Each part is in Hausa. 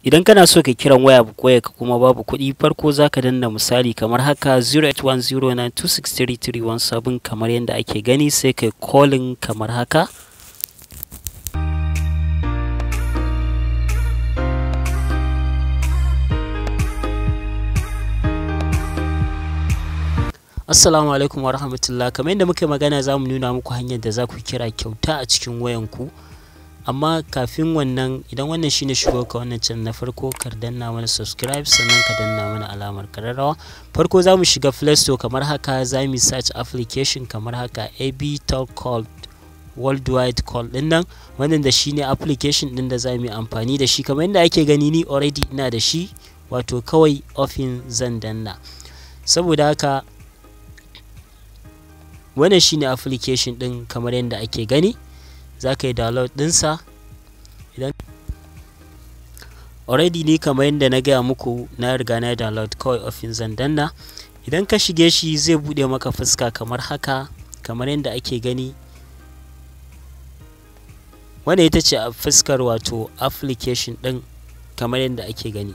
Idan kana so ka kiran waya ka kuma babu kuɗi, farko za ka danna misali kamar haka 081092633317 kamar yadda ake gani, sai kai calling kamar haka. Assalamu alaikum wa rahmatullah. Kamar yadda muka magana, za mu nuna muku hanyar da za ku kira kyauta a cikin wayanku. Amma kafin wannan, idan wannan shine shigo ka wannan channel na farko, ka danna mana subscribe, sannan ka danna mana alamar kararrawa. Farko za mu shiga Play Store kamar haka, za mu search application kamar haka AB Talk Call Worldwide Call din nan, wannan da shine application din da za mu yi amfani da shi. Kamar yadda ake gani, ni already ina da shi, wato kawai offin zan danna. Saboda haka wannan shine application din kamar yadda ake gani. Za ka yi download ɗinsa. Idan already ni kamar yadda na gaya muku, na riga na download, kawai offin zan danna. Idan ka shige shi zai buɗe maka fuska kamar haka, kamar yadda ake gani. Wannan ita ce fuskar wato application ɗin kamar yadda ake gani.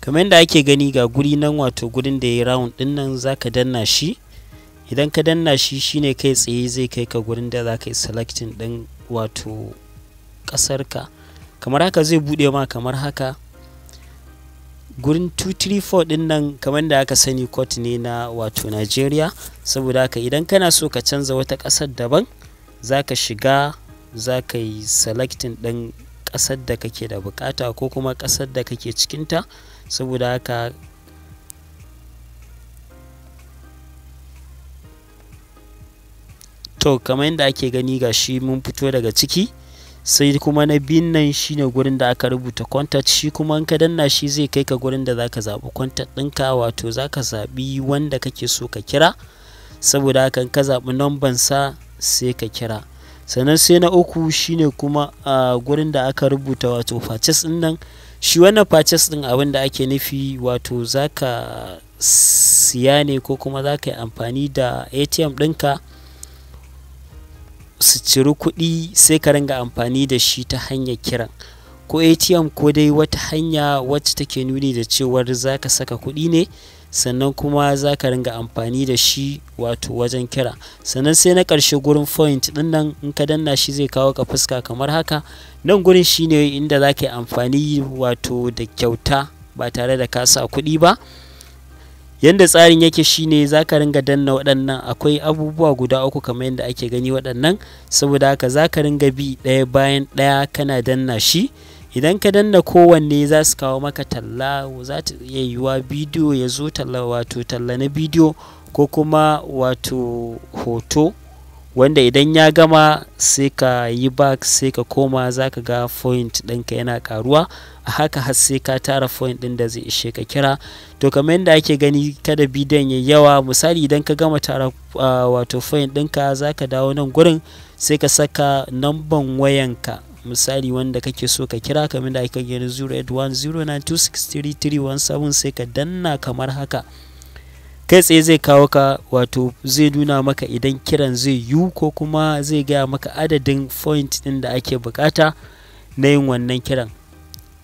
Kamar yadda ake gani ga guri nan, wato gurin da ya yi round ɗin nan, za ka danna shi. Idan ka danna shi, shine kai tsaye zai kai ka gurin da za ka yi selecting ɗin wato ƙasarka. Kamar haka zai buɗe ma kamar haka. Gurin 234 ɗin nan, kamar da aka sani, code ne na wato Nigeria. Saboda haka idan kana so ka canza wata ƙasar daban, za ka shiga, za ka yi selecting ɗin ƙasar da kake da buƙata ko kuma ƙasar da kake cikinta. Saboda haka to kamar yadda ake gani, ga shi mun fito daga ciki. Sai kuma na biyun nan shine gurin da aka rubuta contact. Shi kuma in ka danna shi zai kai ka gurin da zaka zaɓi contact ɗinka, wato zaka zaɓi wanda kake so ka kira. Saboda haka in ka zaɓi number sa sai ka kira. Sannan sai na uku shine kuma a gurin da aka rubuta wato purchase ɗin nan. Shi wannan purchase ɗin abin da ake nufi, wato zaka siya ne ko kuma zaka yi amfani da ATM ɗinka su ciri kuɗi, sai ka ringa amfani da shi ta hanyar kiran, ko ATM ko dai wata hanya wacce take nuni da cewar za ka saka kuɗi ne, sannan kuma za ka ringa amfani da shi wato wajen kira. Sannan sai na ƙarshe gurin point ɗin nan, in ka danna shi zai kawo ka fuska kamar haka. Nan gurin shine inda za ka yi amfani wato da kyauta ba tare da ka sa kuɗi ba. Yanda tsarin yake shine za ka ringa danna waɗannan, akwai abubuwa guda uku kamar yadda ake gani waɗannan. Saboda haka za ka ringa bi ɗaya bayan ɗaya kana danna shi. Idan ka danna kowanne za su kawo maka talla, za ta iya yiwuwa bidiyo ya zo, talla wato talla na bidiyo ko kuma wato hoto, wanda idan ya gama sai ka yi back, sai ka koma, za ka ga point ɗinka yana ƙaruwa. A haka har sai ka tara point ɗin da zai ishe ka kira. To kamar yadda ake gani, kada bidiyon ya yawa. Misali idan ka gama tara wato point ɗinka, za ka dawo nan gurin, sai ka saka namban wayanka, misali wanda kake so ka kira, kamar da ake gani 081092633317, sai ka danna kamar haka. Kai tsaye zai kawo ka, wato zai nuna maka idan kiran zai yiwu ko kuma zai gaya maka adadin point ɗin da ake bukata na yin wannan kiran.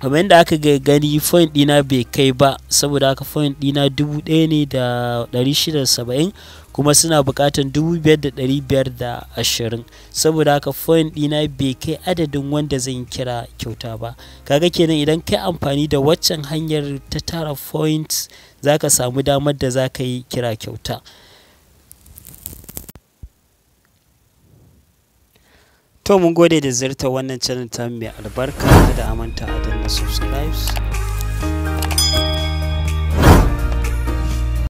Kamar yadda aka gani, point ɗina bai kai ba, saboda haka point ɗina 1670, kuma suna buƙatar 5520. Saboda haka point ɗina bai kai adadin wanda zan kira kyauta ba. Kaga kenan idan kai amfani da waccan hanyar ta tara points, za ka samu damar da za ka yi kira kyauta. To mun gode da ziyartar wannan channel ta mai albarka, da amanta a danna subscribe.